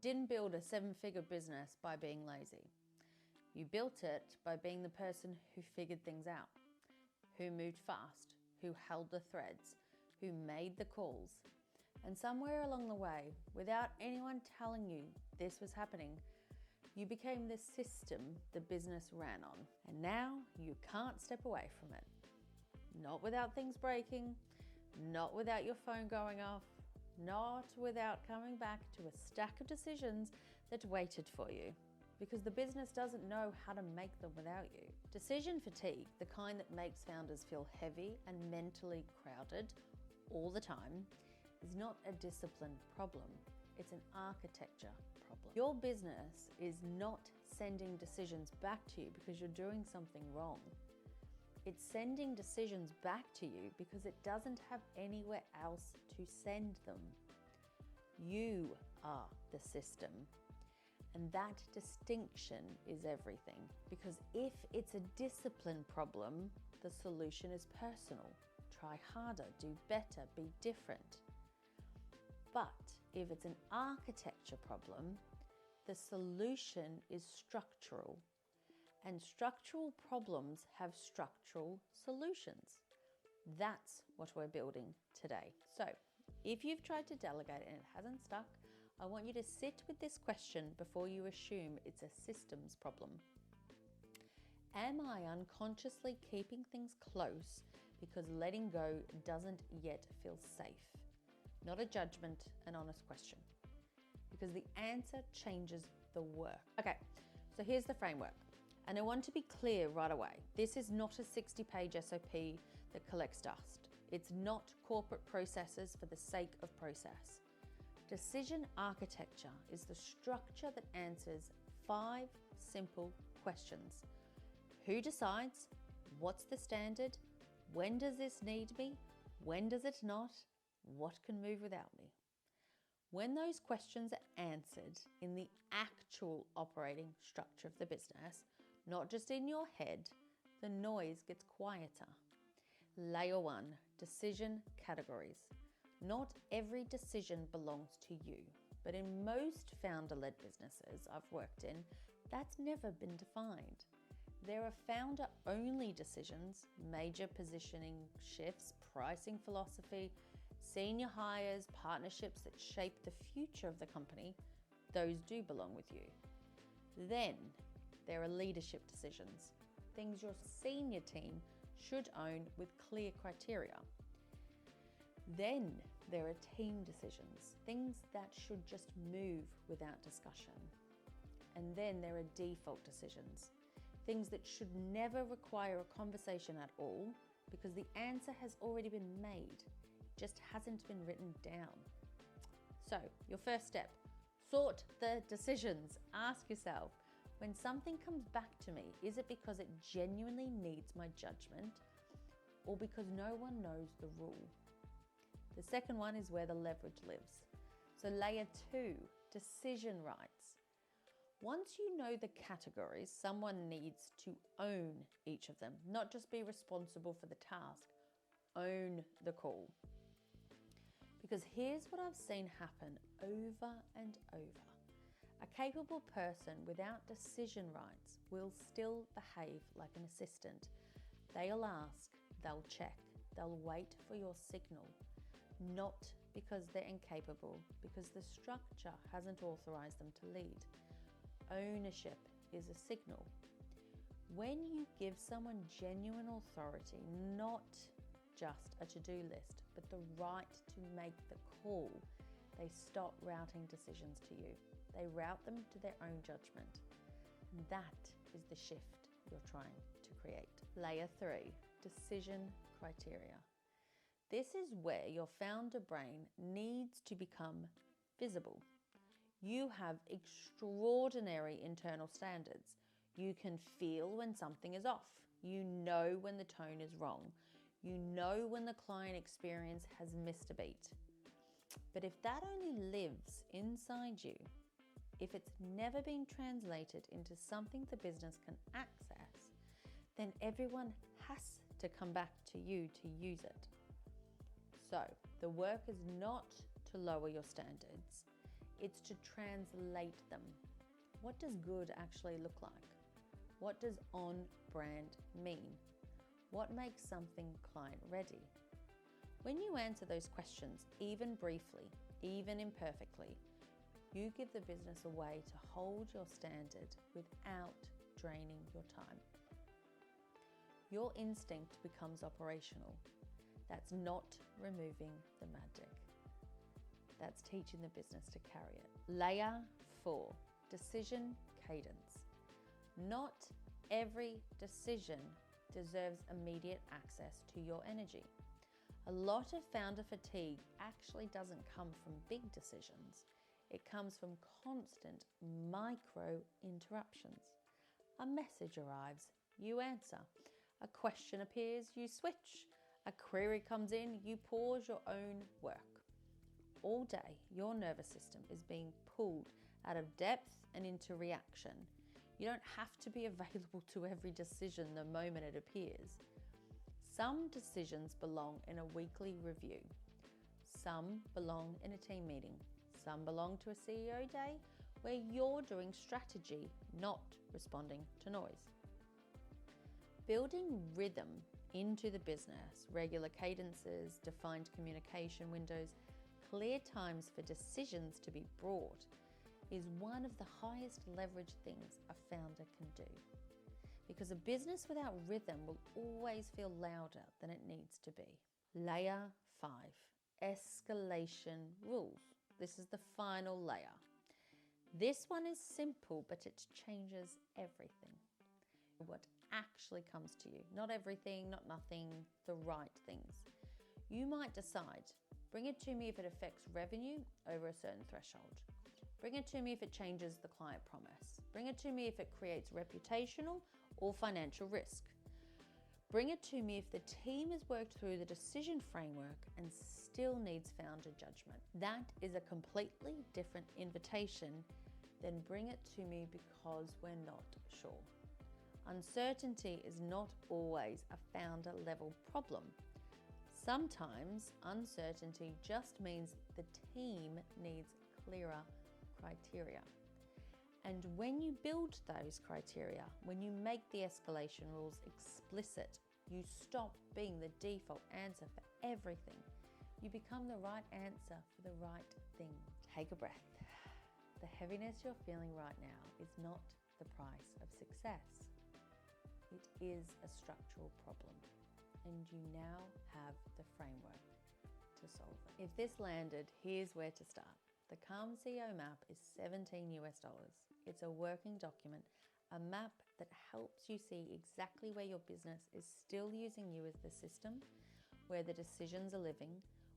Didn't build a 7-figure business by being lazy. You built it by being the person who figured things out, who moved fast, who held the threads, who made the calls. And somewhere along the way, without anyone telling you this was happening, you became the system the business ran on. And now you can't step away from it. Not without things breaking, not without your phone going off, not without coming back to a stack of decisions that waited for you, because the business doesn't know how to make them without you. Decision fatigue, the kind that makes founders feel heavy and mentally crowded all the time, is not a discipline problem. It's an architecture problem. Your business is not sending decisions back to you because you're doing something wrong. It's sending decisions back to you because it doesn't have anywhere else to send them. You are the system. And that distinction is everything. Because if it's a discipline problem, the solution is personal. Try harder, do better, be different. But if it's an architecture problem, the solution is structural. And structural problems have structural solutions. That's what we're building today. So if you've tried to delegate and it hasn't stuck, I want you to sit with this question before you assume it's a systems problem. Am I unconsciously keeping things close because letting go doesn't yet feel safe? Not a judgment, an honest question. Because the answer changes the work. Okay, so here's the framework. And I want to be clear right away. This is not a 60-page SOP that collects dust. It's not corporate processes for the sake of process. Decision architecture is the structure that answers 5 simple questions. Who decides? What's the standard? When does this need me? When does it not? What can move without me? When those questions are answered in the actual operating structure of the business, not just in your head, the noise gets quieter. Layer 1, decision categories. Not every decision belongs to you, but in most founder-led businesses I've worked in, that's never been defined. There are founder-only decisions, major positioning shifts, pricing philosophy, senior hires, partnerships that shape the future of the company. Those do belong with you. Then there are leadership decisions, things your senior team should own with clear criteria. Then there are team decisions, things that should just move without discussion. And then there are default decisions, things that should never require a conversation at all because the answer has already been made, it just hasn't been written down. So your first step, sort the decisions. Ask yourself, when something comes back to me, is it because it genuinely needs my judgment or because no one knows the rule? The second one is where the leverage lives. So layer 2, decision rights. Once you know the categories, someone needs to own each of them, not just be responsible for the task, own the call. Because here's what I've seen happen over and over. A capable person without decision rights will still behave like an assistant. They'll ask, they'll check, they'll wait for your signal. Not because they're incapable, because the structure hasn't authorized them to lead. Ownership is a signal. When you give someone genuine authority, not just a to-do list, but the right to make the call, they stop routing decisions to you. They route them to their own judgment. And that is the shift you're trying to create. Layer 3, decision criteria. This is where your founder brain needs to become visible. You have extraordinary internal standards. You can feel when something is off. You know when the tone is wrong. You know when the client experience has missed a beat. But if that only lives inside you, if it's never been translated into something the business can access, then everyone has to come back to you to use it. So the work is not to lower your standards. It's to translate them. What does good actually look like? What does on brand mean? What makes something client ready? When you answer those questions, even briefly, even imperfectly, you give the business a way to hold your standard without draining your time. Your instinct becomes operational. That's not removing the magic. That's teaching the business to carry it. Layer 4, decision cadence. Not every decision deserves immediate access to your energy. A lot of founder fatigue actually doesn't come from big decisions. It comes from constant micro interruptions. A message arrives, you answer. A question appears, you switch. A query comes in, you pause your own work. All day, your nervous system is being pulled out of depth and into reaction. You don't have to be available to every decision the moment it appears. Some decisions belong in a weekly review. Some belong in a team meeting. Some belong to a CEO day where you're doing strategy, not responding to noise. Building rhythm into the business, regular cadences, defined communication windows, clear times for decisions to be brought is one of the highest leverage things a founder can do. Because a business without rhythm will always feel louder than it needs to be. Layer 5, escalation rules. This is the final layer. This one is simple, but it changes everything. What actually comes to you. Not everything, not nothing, the right things. You might decide, bring it to me if it affects revenue over a certain threshold. Bring it to me if it changes the client promise. Bring it to me if it creates reputational or financial risk. Bring it to me if the team has worked through the decision framework and still needs founder judgment. That is a completely different invitation than bring it to me because we're not sure. Uncertainty is not always a founder level problem. Sometimes uncertainty just means the team needs clearer criteria. And when you build those criteria, when you make the escalation rules explicit, you stop being the default answer for everything. You become the right answer for the right thing. Take a breath. The heaviness you're feeling right now is not the price of success. It is a structural problem, and you now have the framework to solve it. If this landed, here's where to start. The Calm CEO map is $17 US. It's a working document, a map that helps you see exactly where your business is still using you as the system, where the decisions are living,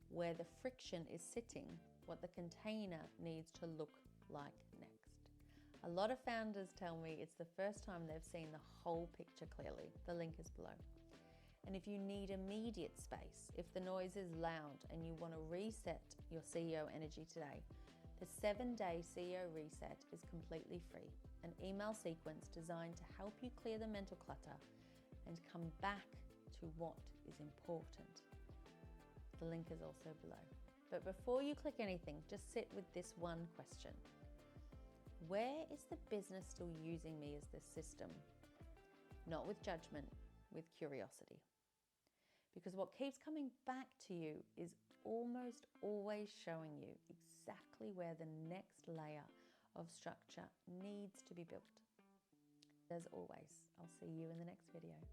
where the friction is sitting, what the container needs to look like next. A lot of founders tell me it's the first time they've seen the whole picture clearly. The link is below. And if you need immediate space, if the noise is loud and you want to reset your CEO energy today, the 7-day CEO reset is completely free. An email sequence designed to help you clear the mental clutter and come back to what is important. The link is also below. But before you click anything, just sit with this one question. Where is the business still using me as the system? Not with judgment, with curiosity. Because what keeps coming back to you is almost always showing you exactly where the next layer of structure needs to be built. As always, I'll see you in the next video.